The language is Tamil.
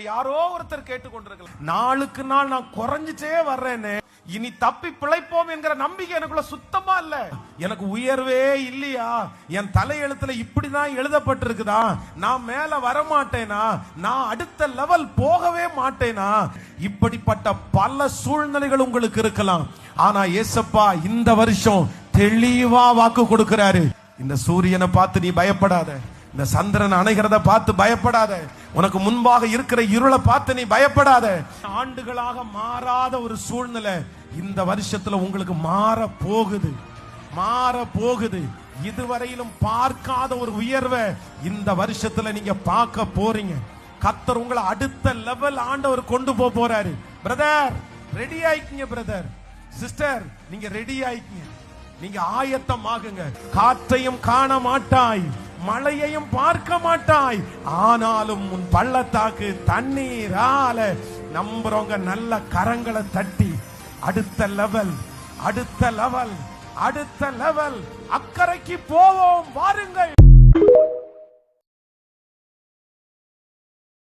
யாரோ ஒருத்தர் கேட்டுக்கொண்டிருக்கலாம், நாளுக்கு நாள் நான் குறைஞ்சிட்டே வர்றேன்னு, இனி தப்பி பிழைப்போம் என்கிற நம்பிக்கை எனக்குள்ள சுத்தமா இல்ல. எனக்கு உயர்வே இல்லையா? என் தலையெழுத்துல இப்படிதான் எழுதப்பட்டிருக்குதா? நான் மேல வரமாட்டேனா? நான் அடுத்த லெவல் போகவே மாட்டேனா? இப்படிப்பட்ட பல சூழ்நிலைகள் உங்களுக்கு இருக்கலாம். ஆனா ஏசப்பா இந்த வருஷம் தெளிவா வாக்கு கொடுக்கிறாரு. இந்த சூரியனை பார்த்து நீ பயப்படாத, இந்த சந்திரன் அணைகிறத பார்த்து பயப்படாத, உனக்கு முன்பாக இருக்கிற இருளை பார்த்து நீ பயப்படாத. ஆண்டுகளாக மாறாத ஒரு சூழ்நிலை இந்த வருஷத்துல உங்களுக்கு மாற போகுது. இதுவரையிலும் பார்க்காத ஒரு உயர்வை இந்த வருஷத்துல நீங்க பார்க்க போறீங்க. கர்த்தர் உங்களை அடுத்த லெவல் ஆண்டவர் கொண்டு போறாரு. பிரதர் ரெடி ஆயிக்கீங்க, பிரதர் சிஸ்டர் நீங்க ரெடி ஆயிக்கீங்க, நீங்க ஆயத்தமாகுங்க. காற்றையும் காண மாட்டாய், மழையையும் பார்க்க மாட்டாய், ஆனாலும் உன் பள்ளத்தாக்கு தண்ணீரால நம்புறவங்க நல்ல கரங்களை தட்டி அடுத்த லெவல் அக்கறைக்கு போவோம் வாருங்கள்.